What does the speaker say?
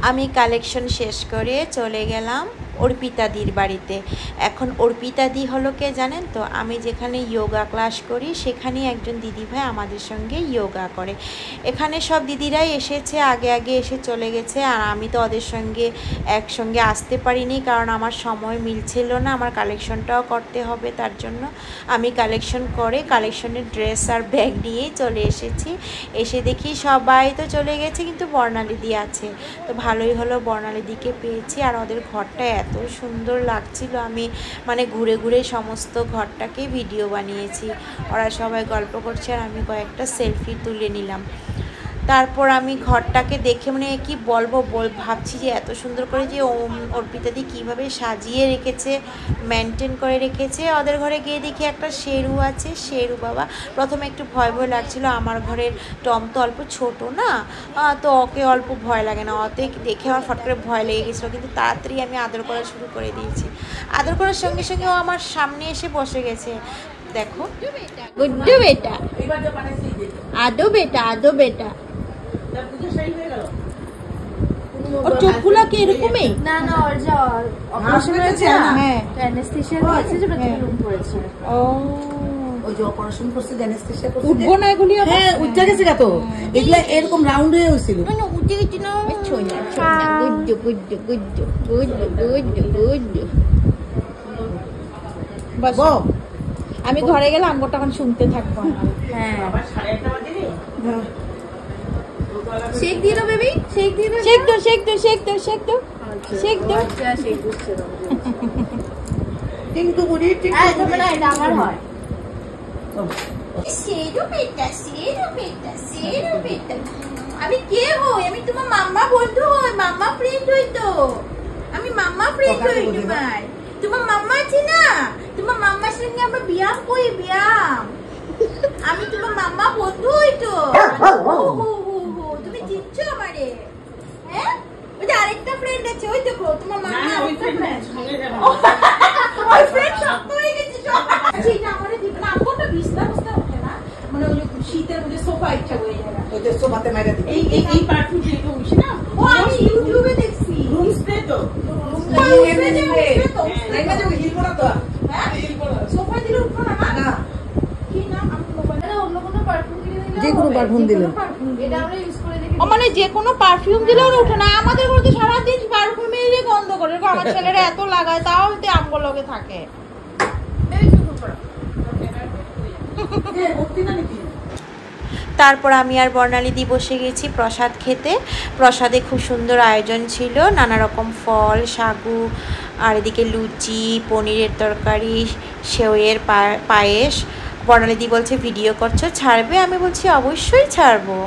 আমি কালেকশন শেষ করে চলে গেলাম অর্পিতাদির বাড়িতে। এখন অর্পিতাদি হলো কে জানেন তো, আমি যেখানে যোগা ক্লাস করি সেখানেই একজন দিদিভাই আমাদের সঙ্গে যোগা করে। এখানে সব দিদিরাই এসেছে, আগে আগে এসে চলে গেছে, আর আমি তো ওদের সঙ্গে একসঙ্গে আসতে পারিনি, কারণ আমার সময় মিলছিল না, আমার কালেকশনটাও করতে হবে। তার জন্য আমি কালেকশন করে কালেকশনের ড্রেস আর ব্যাগ নিয়েই চলে এসেছি। এসে দেখি সবাই তো চলে গেছে, কিন্তু বর্ণালীদি আছে। তো ভালোই হলো, বর্ণালীদিকে পেয়েছি। আর ওদের ঘরটা এত সুন্দর লাগছিল, আমি মানে ঘুরে ঘুরে সমস্ত ঘরটাকে ভিডিও বানিয়েছি। ওরা সবাই গল্প করছে আর আমি কয়েকটা সেলফি তুলে নিলাম। তারপর আমি ঘরটাকে দেখে মানে কি বলবো, ভাবছি যে এত সুন্দর করে যে অর্পিতাদি কীভাবে সাজিয়ে রেখেছে, মেনটেন করে রেখেছে। ওদের ঘরে গিয়ে দেখি একটা শেরু আছে, শেরু বাবা। প্রথমে একটু ভয় ভয় লাগছিলো, আমার ঘরের টম তো অল্প ছোট না, তো ওকে অল্প ভয় লাগে না, ওতে দেখে আমার ফট করে ভয় লেগে গেছিলো, কিন্তু তাড়াতাড়ি আমি আদর করা শুরু করে দিয়েছি। আদর করার সঙ্গে সঙ্গে ও আমার সামনে এসে বসে গেছে। দেখো, গুড্ডু বেটা, আদো বেটা, আদো বেটা। ওর চোখগুলো কি এরকমই? না না, ওর যা অপারেশন হয়েছে না, হ্যাঁ অ্যানেস্থেশিয়া আছে, যেটা থেকে রুম পড়েছে। ও, ওই যে অপারেশন করছে, অ্যানেস্থেশিয়া করছে। উঠবো না এগুলি? হ্যাঁ, উঠে গেছে কত, এগুলা এরকম রাউন্ড হয়ে হয়েছিল। না উঠে গেছি না। ছোনা ছোনা, গুড্ডু গুড্ডু গুড্ডু গুড্ডু গুড্ডু গুড্ডু। বস, আমি ঘরে গেলে আমগো তখন শুনতে থাকবো। হ্যাঁ, শেক দিয়ে দাও বেবি, শেক দিয়ে দাও, শেক দাও, শেক দাও, শেক দাও, শেক দাও, শেক দাও। আচ্ছা, শেক দিচ্ছে দাও। টিঙ্কু বুড়ি, টিঙ্কু বুড়ি, এটা আমার হয়। শেরু বেটা, শেরু বেটা, শেরু বেটা। আমি কে হই? আমি তোমার মাম্মা বন্ধু হই, মাম্মা ফ্রেন্ড হই তো। আমি মাম্মা ফ্রেন্ড হই তোমার। তোমার মাম্মা আছে না, তোমার মাম্মার সঙ্গে আমরা ব্যায়াম করি, ব্যায়াম। আমি তোমার মাম্মা বন্ধু হই তো। তুমি চিনছো আমারে? হ্যাঁ, ওই যে আরেকটা ফ্রেন্ড আছে, ওই দেখো তোমার মাম্মা। ওই ফ্রেন্ড শক্ত হয়ে গেছে সব। এটা আমারে দিবে না, আমগোটা বিছনা বসতে ওঠে না, মানে ওই শীতের মধ্যে সোফা ইচ্ছা হয়ে যায়। ওই যে সোফাতে মাইরা দিই। এই পারফিউম যেটা হইছে না, ও আমি ইউটিউবে দেখছি। রুম স্প্রে তো, সোফা দিলে উঠবো না। না কি না, আমি মোবাইলে অন্য কোনো পারফিউম দিলে, যে কোনো পারফিউম দিলে, এটা আমরা ইউজ করে দেখি। মানে যে কোনো পারফিউম দিলেও ওঠে না। আমাদের ঘরে তো সারাদিন পারফিউমেরই গন্ধ করে, আমার ছেলেরা এত লাগায়, তাও তো আমগো লগে থাকে। তারপর আমি আর বর্ণালীদি বসে গেছি প্রসাদ খেতে। প্রসাদে খুব সুন্দর আয়োজন ছিল, নানা রকম ফল, সাগু, আর এদিকে লুচি, পনিরের তরকারি, সেওয়ের পায়েস। বর্ণালীদি বলছে ভিডিও করছো, ছাড়বে? আমি বলছি অবশ্যই ছাড়বো।